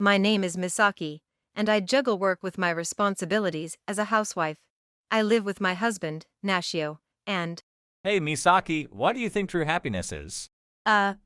My name is Misaki, and I juggle work with my responsibilities as a housewife. I live with my husband, Nashio, and… Hey Misaki, what do you think true happiness is?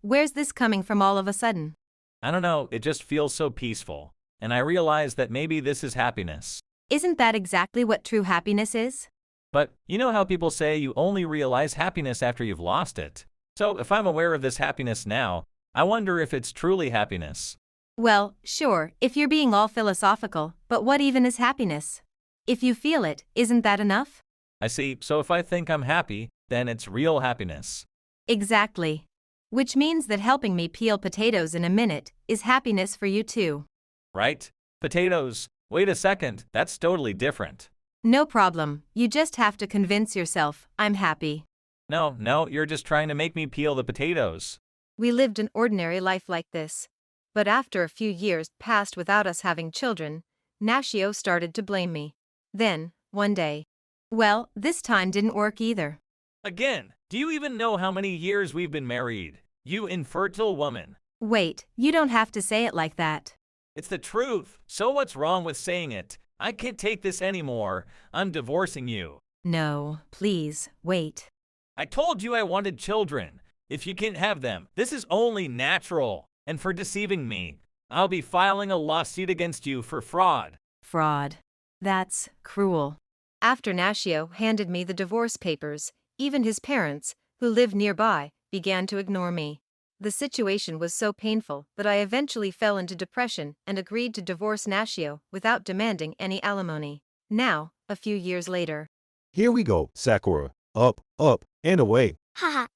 Where's this coming from all of a sudden? I don't know, it just feels so peaceful. And I realize that maybe this is happiness. Isn't that exactly what true happiness is? But you know how people say you only realize happiness after you've lost it? So if I'm aware of this happiness now, I wonder if it's truly happiness. Well, sure, if you're being all philosophical, but what even is happiness? If you feel it, isn't that enough? I see, so if I think I'm happy, then it's real happiness. Exactly. Which means that helping me peel potatoes in a minute is happiness for you too. Right? Potatoes. Wait a second, that's totally different. No problem, you just have to convince yourself I'm happy. No, you're just trying to make me peel the potatoes. We lived an ordinary life like this. But after a few years passed without us having children, Nashio started to blame me. Then, one day… Well, this time didn't work either. Again, do you even know how many years we've been married? You infertile woman. Wait, you don't have to say it like that. It's the truth. So what's wrong with saying it? I can't take this anymore. I'm divorcing you. No, please, wait. I told you I wanted children. If you can't have them, this is only natural. And for deceiving me, I'll be filing a lawsuit against you for fraud. Fraud. That's cruel. After Nashio handed me the divorce papers, even his parents, who lived nearby, began to ignore me. The situation was so painful that I eventually fell into depression and agreed to divorce Nashio without demanding any alimony. Now, a few years later… Here we go, Sakura. Up, up, and away. Haha.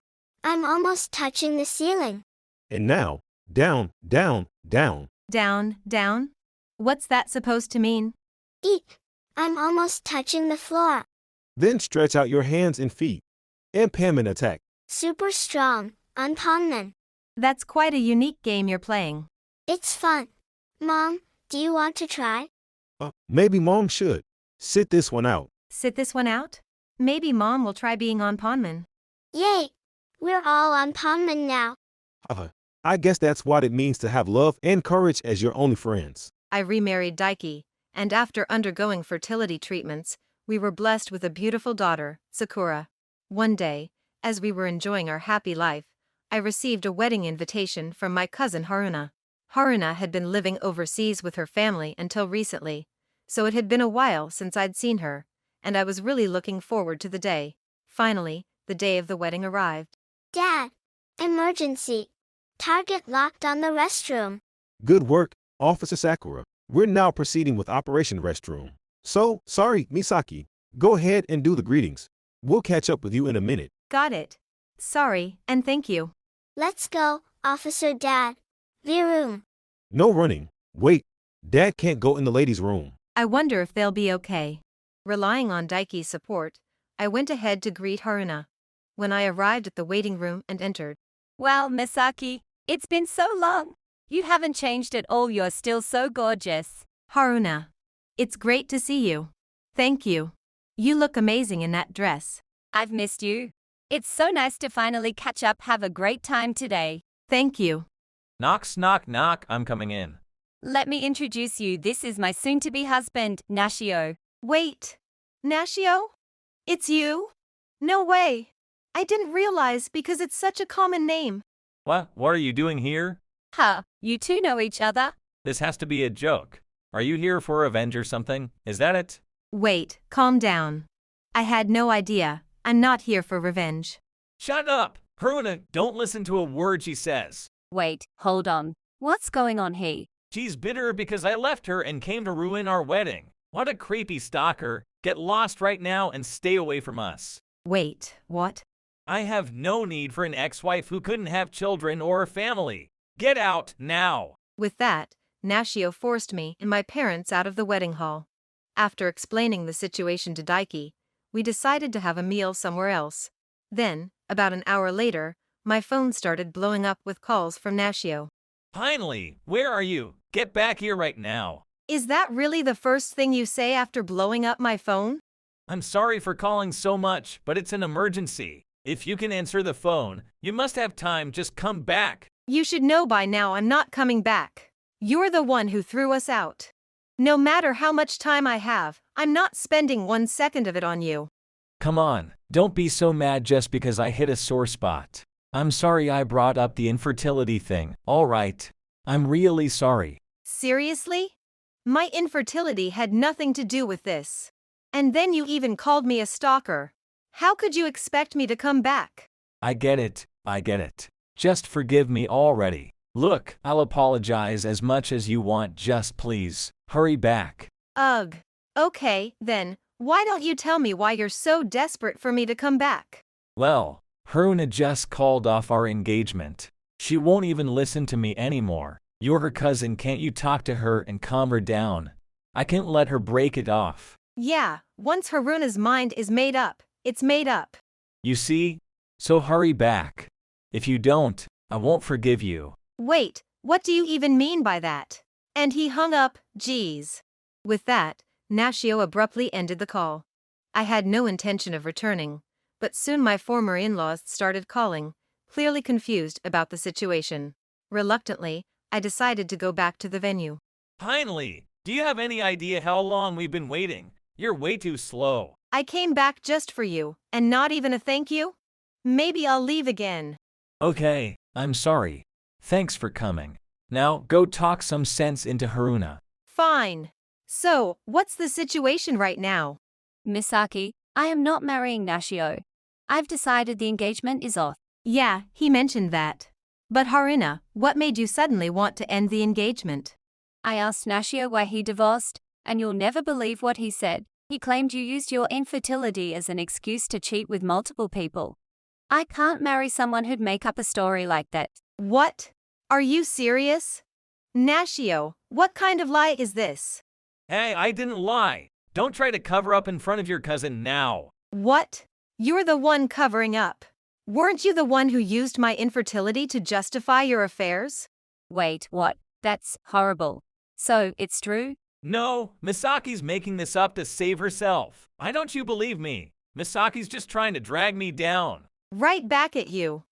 I'm almost touching the ceiling. And now, down, down, down. Down, down? What's that supposed to mean? Eek. I'm almost touching the floor. Then stretch out your hands and feet. Impairment attack. Super strong. Uncommon. That's quite a unique game you're playing. It's fun. Mom, do you want to try? Maybe Mom should. Sit this one out. Sit this one out? Maybe Mom will try being on Ponman. Yay! We're all on Ponman now. I guess that's what it means to have love and courage as your only friends. I remarried Daiki, and after undergoing fertility treatments, we were blessed with a beautiful daughter, Sakura. One day, as we were enjoying our happy life, I received a wedding invitation from my cousin Haruna. Haruna had been living overseas with her family until recently, so it had been a while since I'd seen her, and I was really looking forward to the day. Finally, the day of the wedding arrived. Dad! Emergency! Target locked on the restroom. Good work, Officer Sakura. We're now proceeding with Operation Restroom. So, sorry, Misaki. Go ahead and do the greetings. We'll catch up with you in a minute. Got it. Sorry, and thank you. Let's go, Officer Dad. The room. No running. Wait. Dad can't go in the ladies' room. I wonder if they'll be okay. Relying on Daiki's support, I went ahead to greet Haruna. When I arrived at the waiting room and entered… Wow, Misaki, it's been so long. You haven't changed at all, you're still so gorgeous. Haruna. It's great to see you. Thank you. You look amazing in that dress. I've missed you. It's so nice to finally catch up. Have a great time today. Thank you. Knock, knock, knock, I'm coming in. Let me introduce you. This is my soon-to-be husband, Nashio. Wait. Nashio? It's you? No way. I didn't realize because it's such a common name. What are you doing here? Huh, you two know each other? This has to be a joke. Are you here for revenge or something? Is that it? Wait, calm down. I had no idea. I'm not here for revenge. Shut up! Haruna, don't listen to a word she says. Wait, hold on. What's going on here? She's bitter because I left her and came to ruin our wedding. What a creepy stalker. Get lost right now and stay away from us. Wait, what? I have no need for an ex-wife who couldn't have children or a family. Get out now. With that, Nashio forced me and my parents out of the wedding hall. After explaining the situation to Daiki, we decided to have a meal somewhere else. Then, about an hour later, my phone started blowing up with calls from Nashio. Finally, where are you? Get back here right now. Is that really the first thing you say after blowing up my phone? I'm sorry for calling so much, but it's an emergency. If you can answer the phone, you must have time. Just come back. You should know by now I'm not coming back. You're the one who threw us out. No matter how much time I have, I'm not spending 1 second of it on you. Come on, don't be so mad just because I hit a sore spot. I'm sorry I brought up the infertility thing, alright? I'm really sorry. Seriously? My infertility had nothing to do with this. And then you even called me a stalker. How could you expect me to come back? I get it. Just forgive me already. Look, I'll apologize as much as you want, just please, hurry back. Ugh. Okay, then, why don't you tell me why you're so desperate for me to come back? Well, Haruna just called off our engagement. She won't even listen to me anymore. You're her cousin, can't you talk to her and calm her down? I can't let her break it off. Yeah, once Haruna's mind is made up, it's made up. You see? So hurry back. If you don't, I won't forgive you. Wait, what do you even mean by that? And he hung up, geez. With that, Nashio abruptly ended the call. I had no intention of returning, but soon my former in-laws started calling, clearly confused about the situation. Reluctantly, I decided to go back to the venue. Finally! Do you have any idea how long we've been waiting? You're way too slow. I came back just for you, and not even a thank you? Maybe I'll leave again. Okay, I'm sorry. Thanks for coming. Now, go talk some sense into Haruna. Fine. So, what's the situation right now? Misaki, I am not marrying Nashio. I've decided the engagement is off. Yeah, he mentioned that. But Haruna, what made you suddenly want to end the engagement? I asked Nashio why he divorced, and you'll never believe what he said. He claimed you used your infertility as an excuse to cheat with multiple people. I can't marry someone who'd make up a story like that. What? Are you serious? Nashio, what kind of lie is this? Hey, I didn't lie. Don't try to cover up in front of your cousin now. What? You're the one covering up. Weren't you the one who used my infertility to justify your affairs? Wait, what? That's horrible. So, it's true? No, Misaki's making this up to save herself. Why don't you believe me? Misaki's just trying to drag me down. Right back at you.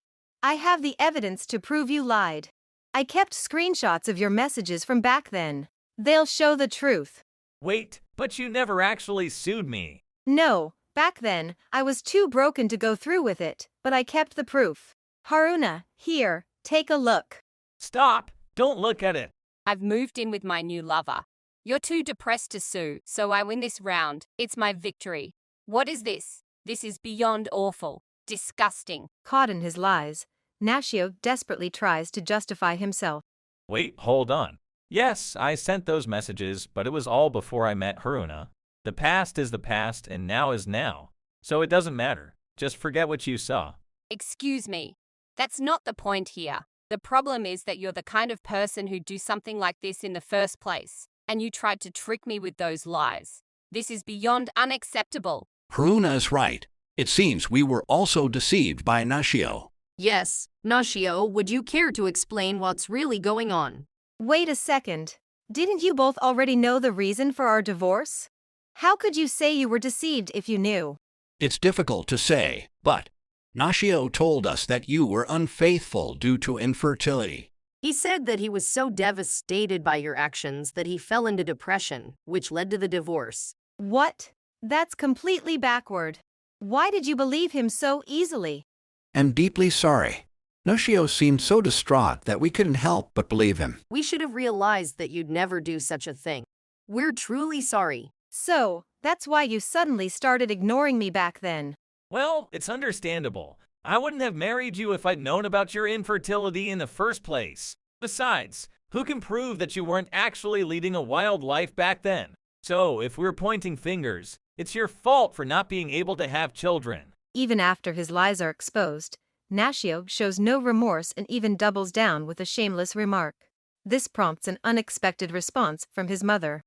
I have the evidence to prove you lied. I kept screenshots of your messages from back then. They'll show the truth. Wait, but you never actually sued me. No, back then, I was too broken to go through with it, but I kept the proof. Haruna, here, take a look. Stop! Don't look at it. I've moved in with my new lover. You're too depressed to sue, so I win this round. It's my victory. What is this? This is beyond awful. Disgusting. Caught in his lies, Nashio desperately tries to justify himself. Wait, hold on. Yes, I sent those messages, but it was all before I met Haruna. The past is the past and now is now. So it doesn't matter. Just forget what you saw. Excuse me. That's not the point here. The problem is that you're the kind of person who'd do something like this in the first place, and you tried to trick me with those lies. This is beyond unacceptable. Haruna is right. It seems we were also deceived by Nashio. Yes, Nashio, would you care to explain what's really going on? Wait a second. Didn't you both already know the reason for our divorce? How could you say you were deceived if you knew? It's difficult to say, but Nashio told us that you were unfaithful due to infertility. He said that he was so devastated by your actions that he fell into depression, which led to the divorce. What? That's completely backward. Why did you believe him so easily? I'm deeply sorry. Nashio seemed so distraught that we couldn't help but believe him. We should have realized that you'd never do such a thing. We're truly sorry. So, that's why you suddenly started ignoring me back then. Well, it's understandable. I wouldn't have married you if I'd known about your infertility in the first place. Besides, who can prove that you weren't actually leading a wild life back then? So, if we're pointing fingers, it's your fault for not being able to have children. Even after his lies are exposed, Nashio shows no remorse and even doubles down with a shameless remark. This prompts an unexpected response from his mother.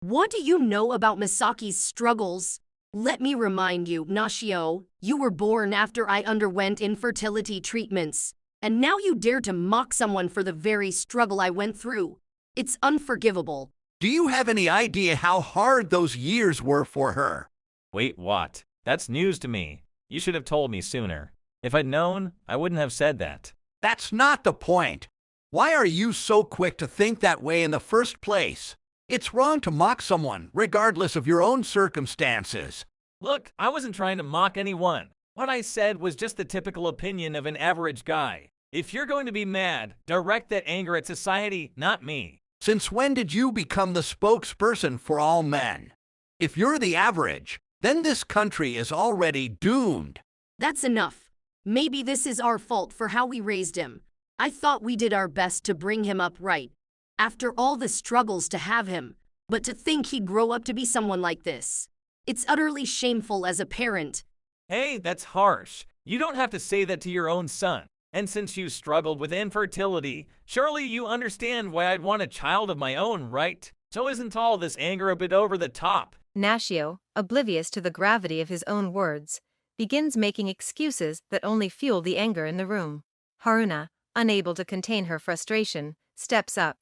What do you know about Misaki's struggles? Let me remind you, Nashio, you were born after I underwent infertility treatments, and now you dare to mock someone for the very struggle I went through. It's unforgivable. Do you have any idea how hard those years were for her? Wait, what? That's news to me. You should have told me sooner. If I'd known, I wouldn't have said that. That's not the point. Why are you so quick to think that way in the first place? It's wrong to mock someone, regardless of your own circumstances. Look, I wasn't trying to mock anyone. What I said was just the typical opinion of an average guy. If you're going to be mad, direct that anger at society, not me. Since when did you become the spokesperson for all men? If you're the average, then this country is already doomed. That's enough. Maybe this is our fault for how we raised him. I thought we did our best to bring him up right. After all the struggles to have him, but to think he'd grow up to be someone like this. It's utterly shameful as a parent. Hey, that's harsh. You don't have to say that to your own son. And since you struggled with infertility, surely you understand why I'd want a child of my own, right? So isn't all this anger a bit over the top? Nashio, oblivious to the gravity of his own words, begins making excuses that only fuel the anger in the room. Haruna, unable to contain her frustration, steps up.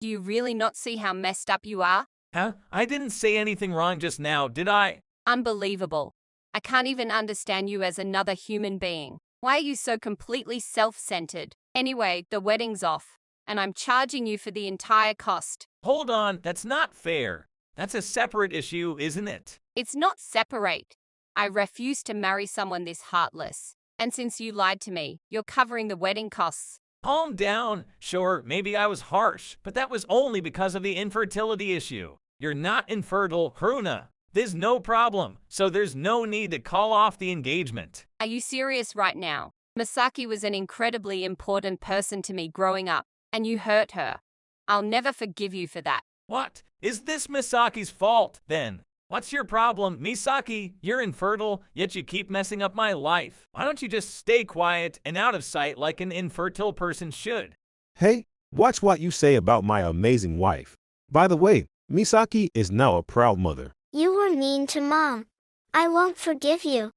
Do you really not see how messed up you are? Huh? I didn't say anything wrong just now, did I? Unbelievable. I can't even understand you as another human being. Why are you so completely self-centered? Anyway, the wedding's off, and I'm charging you for the entire cost. Hold on, that's not fair. That's a separate issue, isn't it? It's not separate. I refuse to marry someone this heartless. And since you lied to me, you're covering the wedding costs. Calm down. Sure, maybe I was harsh, but that was only because of the infertility issue. You're not infertile, Haruna. There's no problem, so there's no need to call off the engagement. Are you serious right now? Misaki was an incredibly important person to me growing up, and you hurt her. I'll never forgive you for that. What? Is this Misaki's fault, then? What's your problem? Misaki, you're infertile, yet you keep messing up my life. Why don't you just stay quiet and out of sight like an infertile person should? Hey, watch what you say about my amazing wife. By the way, Misaki is now a proud mother. You were mean to Mom. I won't forgive you.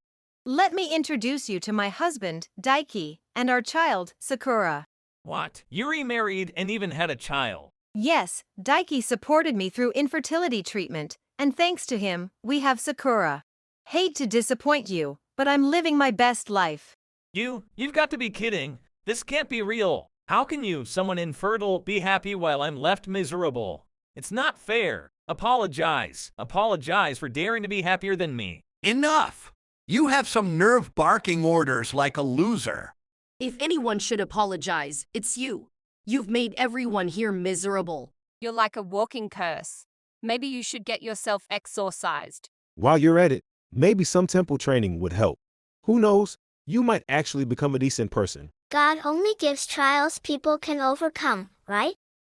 Let me introduce you to my husband, Daiki, and our child, Sakura. What? You remarried and even had a child? Yes, Daiki supported me through infertility treatment, and thanks to him, we have Sakura. Hate to disappoint you, but I'm living my best life. You've got to be kidding. This can't be real. How can you, someone infertile, be happy while I'm left miserable? It's not fair. Apologize. Apologize for daring to be happier than me. Enough! You have some nerve barking orders like a loser. If anyone should apologize, it's you. You've made everyone here miserable. You're like a walking curse. Maybe you should get yourself exorcised. While you're at it, maybe some temple training would help. Who knows? You might actually become a decent person. God only gives trials people can overcome, right?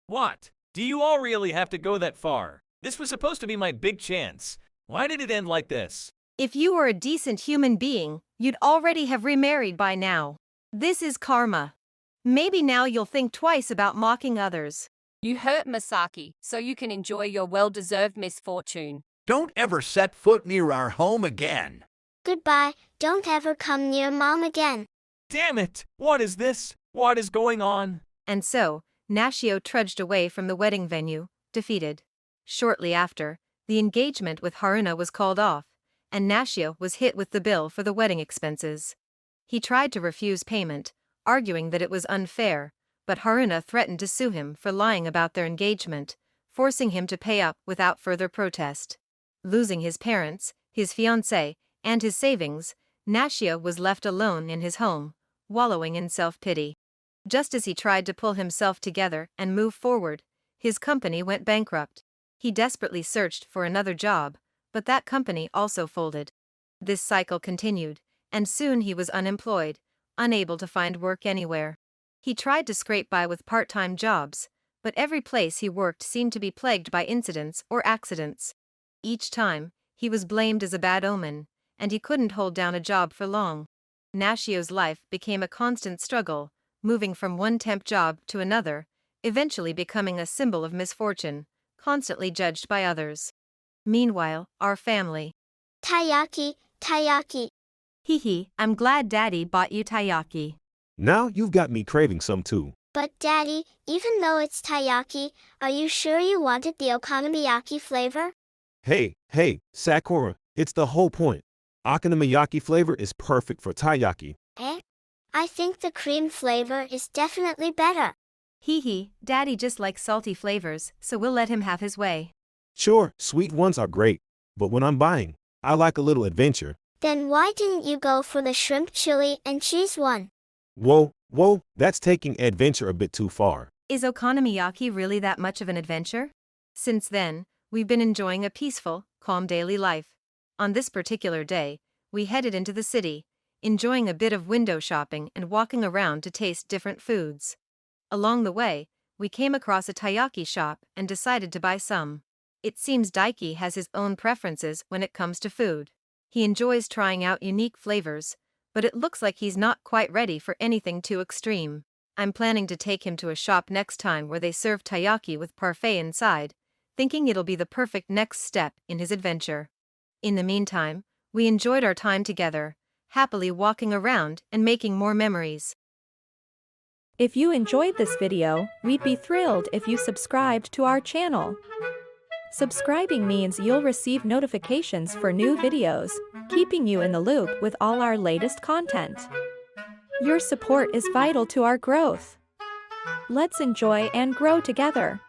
What? Do you all really have to go that far? This was supposed to be my big chance. Why did it end like this? If you were a decent human being, you'd already have remarried by now. This is karma. Maybe now you'll think twice about mocking others. You hurt Misaki, so you can enjoy your well-deserved misfortune. Don't ever set foot near our home again. Goodbye, don't ever come near Mom again. Damn it! What is this? What is going on? And so, Nashio trudged away from the wedding venue, defeated. Shortly after, the engagement with Haruna was called off, and Nashio was hit with the bill for the wedding expenses. He tried to refuse payment, arguing that it was unfair, but Haruna threatened to sue him for lying about their engagement, forcing him to pay up without further protest. Losing his parents, his fiancée, and his savings, Nashio was left alone in his home, wallowing in self-pity. Just as he tried to pull himself together and move forward, his company went bankrupt. He desperately searched for another job, but that company also folded. This cycle continued, and soon he was unemployed, unable to find work anywhere. He tried to scrape by with part-time jobs, but every place he worked seemed to be plagued by incidents or accidents. Each time, he was blamed as a bad omen, and he couldn't hold down a job for long. Nashio's life became a constant struggle, moving from one temp job to another, eventually becoming a symbol of misfortune, constantly judged by others. Meanwhile, our family. Taiyaki, Taiyaki. Hee, I'm glad Daddy bought you taiyaki. Now you've got me craving some too. But Daddy, even though it's taiyaki, are you sure you wanted the okonomiyaki flavor? Hey, Sakura, it's the whole point. Okonomiyaki flavor is perfect for taiyaki. I think the cream flavor is definitely better. Hee hee, Daddy just likes salty flavors, so we'll let him have his way. Sure, sweet ones are great, but when I'm buying, I like a little adventure. Then why didn't you go for the shrimp chili and cheese one? Whoa, that's taking adventure a bit too far. Is okonomiyaki really that much of an adventure? Since then, we've been enjoying a peaceful, calm daily life. On this particular day, we headed into the city, enjoying a bit of window shopping and walking around to taste different foods. Along the way, we came across a taiyaki shop and decided to buy some. It seems Daiki has his own preferences when it comes to food. He enjoys trying out unique flavors, but it looks like he's not quite ready for anything too extreme. I'm planning to take him to a shop next time where they serve taiyaki with parfait inside, thinking it'll be the perfect next step in his adventure. In the meantime, we enjoyed our time together, happily walking around and making more memories. If you enjoyed this video, we'd be thrilled if you subscribed to our channel. Subscribing means you'll receive notifications for new videos, keeping you in the loop with all our latest content. Your support is vital to our growth. Let's enjoy and grow together.